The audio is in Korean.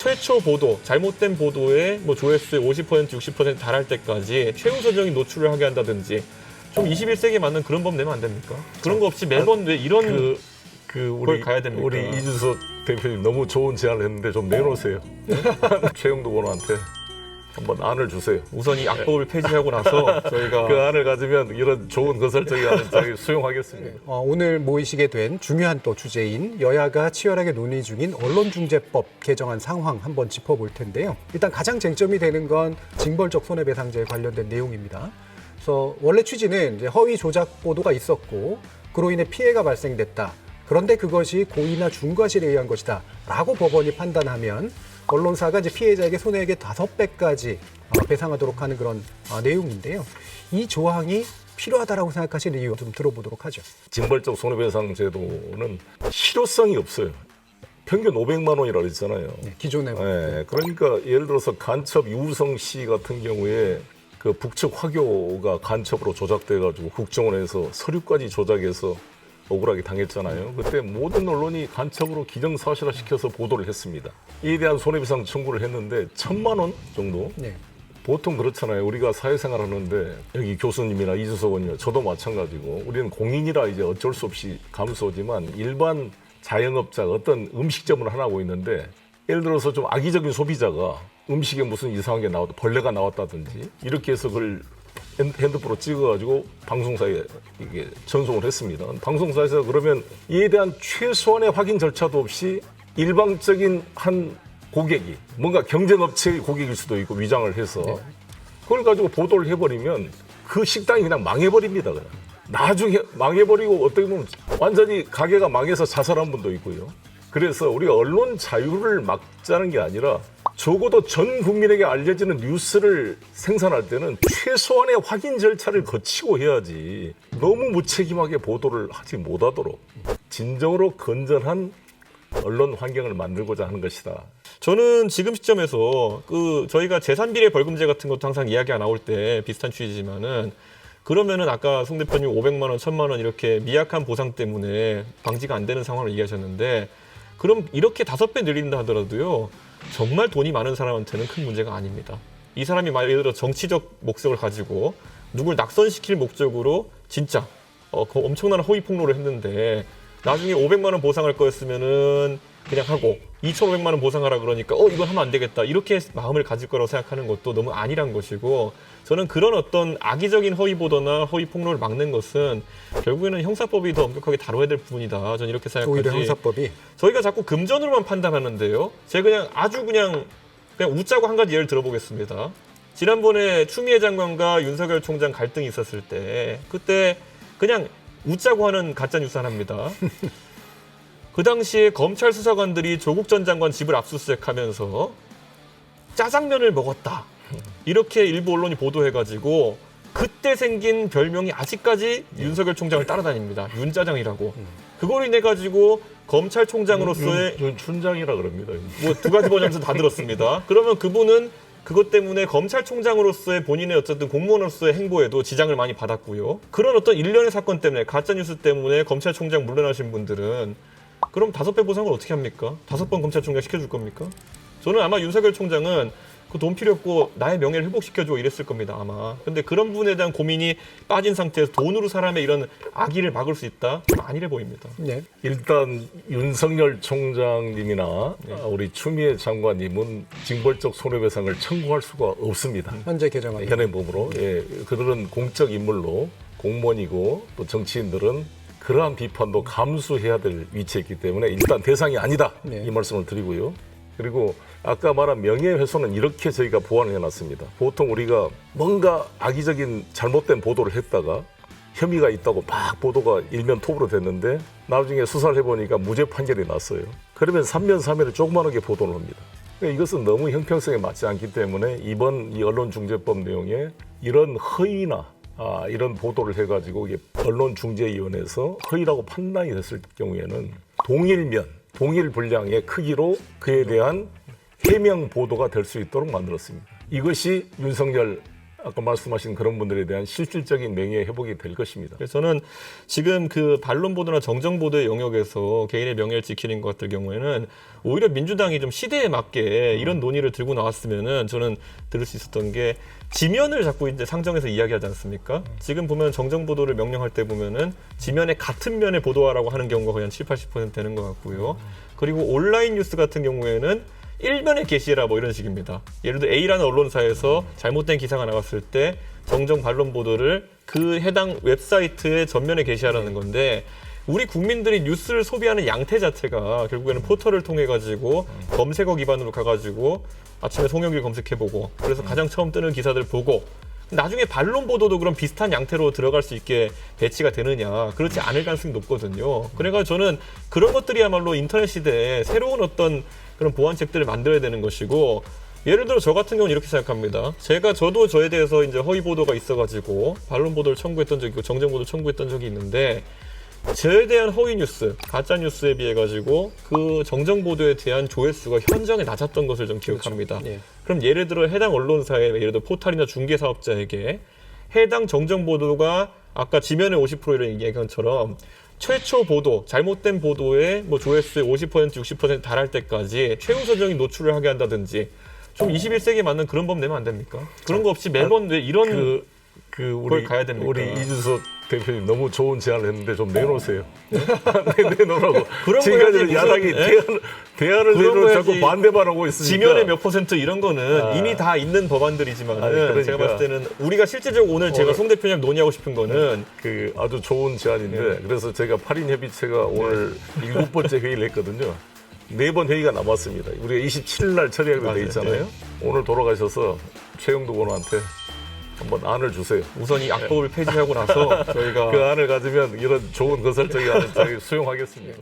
최초 보도, 잘못된 보도에 뭐 조회수의 50%, 60% 달할 때까지 최우선적인 노출을 하게 한다든지 좀 21세기에 맞는 그런 법 내면 안 됩니까? 그런 거 없이 매번 왜 이런 걸 가야 됩니까? 우리 이준석 대표님 너무 좋은 제안을 했는데 좀 내놓으세요. 최영도 의원한테 한번 안을 주세요. 우선 이 악법을 폐지하고 나서 저희가 그 안을 가지면 이런 좋은 건설적인 안을 저희 수용하겠습니다. 오늘 모이시게 된 중요한 또 주제인 여야가 치열하게 논의 중인 언론중재법 개정안 상황 한번 짚어볼 텐데요. 일단 가장 쟁점이 되는 건 징벌적 손해배상제에 관련된 내용입니다. 그래서 원래 취지는 이제 허위 조작 보도가 있었고 그로 인해 피해가 발생됐다. 그런데 그것이 고의나 중과실에 의한 것이다 라고 법원이 판단하면 언론사가 이제 피해자에게 손해액의 5배까지 배상하도록 하는 그런 내용인데요. 이 조항이 필요하다라고 생각하시는 이유 좀 들어보도록 하죠. 징벌적 손해배상 제도는 실효성이 없어요. 평균 500만 원이라고 했잖아요. 네, 기존에 네, 그러니까 예를 들어서 간첩 유우성 씨 같은 경우에 그 북측 화교가 간첩으로 조작돼가지고 국정원에서 서류까지 조작해서 억울하게 당했잖아요. 그때 모든 언론이 간첩으로 기정사실화 시켜서 보도를 했습니다. 이에 대한 손해배상 청구를 했는데 1,000만 원 정도? 네. 보통 그렇잖아요. 우리가 사회생활 하는데 여기 교수님이나 이준석 의원이나 저도 마찬가지고 우리는 공인이라 이제 어쩔 수 없이 감수하지만 일반 자영업자가 어떤 음식점을 하나 하고 있는데 예를 들어서 좀 악의적인 소비자가 음식에 무슨 이상한 게 나왔다, 벌레가 나왔다든지 이렇게 해서 그걸 핸드폰으로 찍어가지고 방송사에 이게 전송을 했습니다. 방송사에서 그러면 이에 대한 최소한의 확인 절차도 없이 일방적인 한 고객이 뭔가 경쟁업체의 고객일 수도 있고 위장을 해서 그걸 가지고 보도를 해버리면 그 식당이 그냥 망해버립니다. 그냥. 나중에 망해버리고 어떻게 보면 완전히 가게가 망해서 자살한 분도 있고요. 그래서 우리가 언론 자유를 막자는 게 아니라 적어도 전 국민에게 알려지는 뉴스를 생산할 때는 최소한의 확인 절차를 거치고 해야지 너무 무책임하게 보도를 하지 못하도록 진정으로 건전한 언론 환경을 만들고자 하는 것이다. 저는 지금 시점에서 저희가 재산비례 벌금제 같은 것도 항상 이야기가 나올 때 비슷한 취지지만은 그러면은 아까 송 대표님 500만 원, 1000만 원 이렇게 미약한 보상 때문에 방지가 안 되는 상황을 얘기하셨는데 그럼 이렇게 5배 늘린다 하더라도요. 정말 돈이 많은 사람한테는 큰 문제가 아닙니다. 이 사람이 예를 들어 정치적 목적을 가지고 누굴 낙선시킬 목적으로 진짜 그 엄청난 허위 폭로를 했는데 나중에 500만 원 보상할 거였으면은 그냥 하고 2,500만 원 보상하라 그러니까 이건 하면 안 되겠다 이렇게 마음을 가질 거라고 생각하는 것도 너무 아니란 것이고 저는 그런 어떤 악의적인 허위 보도나 허위 폭로를 막는 것은 결국에는 형사법이 더 엄격하게 다뤄야 될 부분이다. 저는 이렇게 생각하지. 오히려 형사법이 저희가 자꾸 금전으로만 판단하는데요. 제가 그냥 웃자고 한 가지 예를 들어보겠습니다. 지난번에 추미애 장관과 윤석열 총장 갈등이 있었을 때 그때 그냥 웃자고 하는 가짜 뉴스 하나입니다. 그 당시에 검찰 수사관들이 조국 전 장관 집을 압수수색하면서 짜장면을 먹었다. 이렇게 일부 언론이 보도해가지고 그때 생긴 별명이 아직까지 윤석열 총장을 따라다닙니다. 윤짜장이라고. 그걸로 인해 가지고 검찰총장으로서의 윤춘장이라 그럽니다. 뭐 두 가지 버전에서 다 들었습니다. 그러면 그분은 그것 때문에 검찰총장으로서의 본인의 어쨌든 공무원으로서의 행보에도 지장을 많이 받았고요. 그런 어떤 일련의 사건 때문에 가짜뉴스 때문에 검찰총장 물러나신 분들은 그럼 5배 보상을 어떻게 합니까? 5번 검찰총장 시켜줄 겁니까? 저는 아마 윤석열 총장은 그 돈 필요 없고 나의 명예를 회복시켜줘 이랬을 겁니다 아마. 근데 그런 부분에 대한 고민이 빠진 상태에서 돈으로 사람의 이런 악의를 막을 수 있다? 좀 아니래 보입니다. 네. 일단 윤석열 총장님이나 우리 추미애 장관님은 징벌적 손해배상을 청구할 수가 없습니다. 현재 개정안 현행 법으로. 예, 그들은 공적 인물로 공무원이고 또 정치인들은 그러한 비판도 감수해야 될 위치에 있기 때문에 일단 대상이 아니다. 네. 이 말씀을 드리고요. 그리고 아까 말한 명예훼손은 이렇게 저희가 보완을 해놨습니다. 보통 우리가 뭔가 악의적인 잘못된 보도를 했다가 혐의가 있다고 막 보도가 일면 톱으로 됐는데 나중에 수사를 해보니까 무죄 판결이 났어요. 그러면 3면 3회를 조그마하게 보도를 합니다. 그러니까 이것은 너무 형평성에 맞지 않기 때문에 이번 이 언론중재법 내용에 이런 허위나 이런 보도를 해가지고 언론중재위원회에서 허위라고 판단이 됐을 경우에는 동일 분량의 크기로 그에 대한 해명 보도가 될 수 있도록 만들었습니다. 이것이 윤석열 아까 말씀하신 그런 분들에 대한 실질적인 명예 회복이 될 것입니다. 그래서 저는 지금 그 반론 보도나 정정 보도의 영역에서 개인의 명예를 지키는 것 같은 경우에는 오히려 민주당이 좀 시대에 맞게 이런 논의를 들고 나왔으면은 저는 들을 수 있었던 게 지면을 자꾸 이제 상정해서 이야기하지 않습니까? 지금 보면 정정 보도를 명령할 때 보면은 지면에 같은 면에 보도하라고 하는 경우가 거의 한 7, 80% 되는 것 같고요. 그리고 온라인 뉴스 같은 경우에는 일면에 게시해라 뭐 이런 식입니다. 예를 들어 A라는 언론사에서 잘못된 기사가 나왔을 때 정정 반론 보도를 그 해당 웹사이트의 전면에 게시하라는 건데 우리 국민들이 뉴스를 소비하는 양태 자체가 결국에는 포털을 통해 가지고 검색어 기반으로 가가지고 아침에 송영길 검색해보고 그래서 가장 처음 뜨는 기사들 보고 나중에 반론 보도도 그런 비슷한 양태로 들어갈 수 있게 배치가 되느냐 그렇지 않을 가능성이 높거든요. 그래서 저는 그런 것들이야말로 인터넷 시대에 새로운 어떤 그런 보완책들을 만들어야 되는 것이고 예를 들어 저 같은 경우는 이렇게 생각합니다. 저도 저에 대해서 이제 허위 보도가 있어가지고 반론 보도를 청구했던 적이 있고 정정 보도를 청구했던 적이 있는데 저에 대한 허위 뉴스, 가짜 뉴스에 비해 가지고 그 정정 보도에 대한 조회수가 현저하게 낮았던 것을 좀 기억합니다. 그렇죠. 예. 그럼 예를 들어 해당 언론사의 예를 들어 포털이나 중개 사업자에게 해당 정정 보도가 아까 지면에 50% 이런 얘기한 것처럼 최초 보도, 잘못된 보도의 뭐 조회수의 50%, 60% 달할 때까지 최우선적인 노출을 하게 한다든지 좀 21세기에 맞는 그런 법 내면 안 됩니까? 그런 거 없이 매번 왜 이런 우리 가야 됩니까? 우리 이준석 대표님 너무 좋은 제안을 했는데 좀 내놓으세요. 내놓으라고. 그런 지금까지 거야지 야당이 무슨, 대안을 그런 내놓고 거야지. 자꾸 반대만 하고 있으니까. 지면의 몇 %, 이런 거는 이미 다 있는 법안들이지만 그러니까. 제가 봤을 때는 우리가 실질적으로 오늘 제가 송 대표님 논의하고 싶은 거는 그 아주 좋은 제안인데 그래서 제가 8인 협의체가 오늘 7번째 회의를 했거든요. 4번 회의가 남았습니다. 우리가 27일 날 처리하기로 돼 있잖아요. 오늘 돌아가셔서 최영도 의원한테 한번 안을 주세요. 우선 이 악법을 폐지하고 나서 저희가 그 안을 가지면 이런 좋은 건설적인 안을 저희 수용하겠습니다.